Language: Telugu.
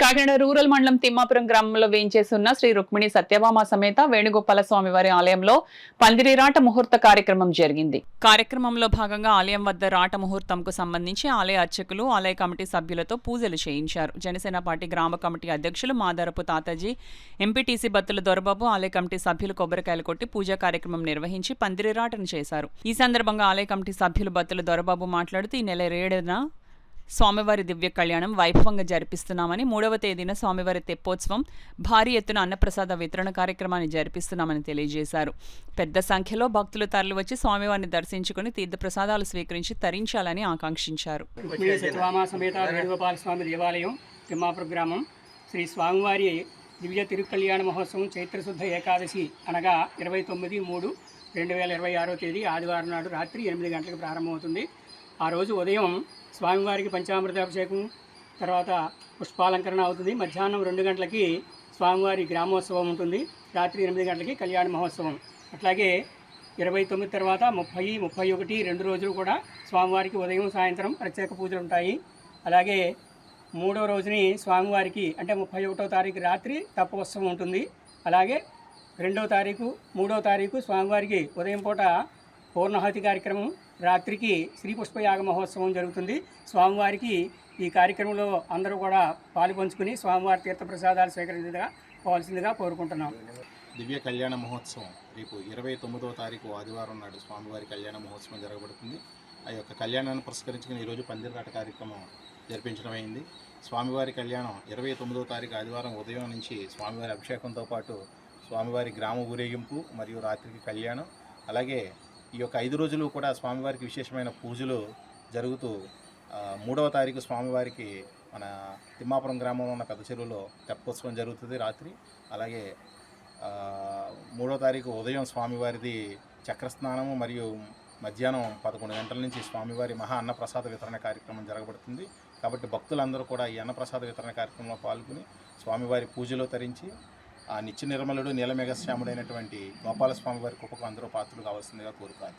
కాకినాడ రూరల్ మండలం తిమ్మాపురం గ్రామంలో వేయించేస్తున్న శ్రీ రుక్మిణి సత్యభామ సమేత వేణుగోపాల స్వామి వారి ఆలయంలో పందిరి రాట ముహూర్త కార్యక్రమం జరిగింది. కార్యక్రమంలో భాగంగా ఆలయం వద్ద రాట ముహూర్తంకు సంబంధించి ఆలయ అర్చకులు, ఆలయ కమిటీ సభ్యులతో పూజలు చేయించారు. జనసేన పార్టీ గ్రామ కమిటీ అధ్యక్షులు మాదారపు తాతాజీ, ఎంపీటీసీ బత్తుల దొరబాబు, ఆలయ కమిటీ సభ్యులు కొబ్బరికాయలు కొట్టి పూజా కార్యక్రమం నిర్వహించి పందిరి రాటను చేశారు. ఈ సందర్భంగా ఆలయ కమిటీ సభ్యులు బత్తుల దొరబాబు మాట్లాడుతూ ఈ నెల 7న స్వామివారి దివ్య కళ్యాణం వైభవంగా జరిపిస్తున్నామని, 3వ తేదీన స్వామివారి తెప్పోత్సవం, భారీ ఎత్తున అన్నప్రసాద వితరణ కార్యక్రమాన్ని జరిపిస్తున్నామని తెలియజేశారు. పెద్ద సంఖ్యలో భక్తులు తరలివచ్చి స్వామివారిని దర్శించుకుని తీర్థప్రసాదాలు స్వీకరించి తరించాలని ఆకాంక్షించారు. సత్యభామ సమేత వేణుగోపాల స్వామి దేవాలయం తిమ్మాపురం గ్రామం శ్రీ స్వామివారి దివ్య తిరుకళ్యాణ మహోత్సవం చైత్రశుద్ధ ఏకాదశి అనగా 29/3/2026 తేదీ ఆదివారం నాడు రాత్రి 8 గంటలకు ప్రారంభమవుతుంది. ఆ రోజు ఉదయం స్వామివారికి పంచామృతాభిషేకం, తర్వాత పుష్పాలంకరణ అవుతుంది. మధ్యాహ్నం 2 గంటలకి స్వామివారి గ్రామోత్సవం ఉంటుంది. రాత్రి 8 గంటలకి కళ్యాణ మహోత్సవం. అట్లాగే 29 తర్వాత 30, 31 2 రోజులు కూడా స్వామివారికి ఉదయం సాయంత్రం ప్రత్యేక పూజలు ఉంటాయి. అలాగే 3వ రోజుని స్వామివారికి అంటే 31వ తారీఖు రాత్రి తపోత్సవం ఉంటుంది. అలాగే 2వ తారీఖు, 3వ తారీఖు స్వామివారికి ఉదయం పూట పూర్ణాహుతి కార్యక్రమం, రాత్రికి శ్రీ పుష్పయాగ మహోత్సవం జరుగుతుంది. స్వామివారికి ఈ కార్యక్రమంలో అందరూ కూడా పాలు పంచుకుని స్వామివారి తీర్థప్రసాదాలు స్వీకరించవలసిందిగా కోరుకుంటున్నాం. దివ్య కళ్యాణ మహోత్సవం రేపు 29వ తారీఖు ఆదివారం నాడు స్వామివారి కళ్యాణ మహోత్సవం జరగబడుతుంది. ఆ యొక్క కళ్యాణాన్ని పురస్కరించుకుని ఈరోజు పందిరిరాట కార్యక్రమం జరిపించడం అయింది. స్వామివారి కళ్యాణం 29వ తారీఖు ఆదివారం ఉదయం నుంచి స్వామివారి అభిషేకంతో పాటు స్వామివారి గ్రామ ఊరేగింపు మరియు రాత్రికి కళ్యాణం, అలాగే ఈ యొక్క 5 రోజులు కూడా స్వామివారికి విశేషమైన పూజలు జరుగుతూ 3వ తారీఖు స్వామివారికి మన తిమ్మాపురం గ్రామంలో ఉన్న పెద్ద చెరువులో తెప్పోత్సవం జరుగుతుంది రాత్రి. అలాగే 3వ తారీఖు ఉదయం స్వామివారిది చక్రస్నానము మరియు మధ్యాహ్నం 11 గంటల నుంచి స్వామివారి మహా అన్నప్రసాద వితరణ కార్యక్రమం జరగబడుతుంది. కాబట్టి భక్తులందరూ కూడా ఈ అన్నప్రసాద వితరణ కార్యక్రమంలో పాల్గొని స్వామివారి పూజలో తరించి ఆ నిత్య నిర్మలుడు నీలమేఘశ్యాముడైనటువంటి గోపాలస్వామి వారి కృపకు అందరూ పాత్రలు కావాల్సిందిగా కోరుతారు.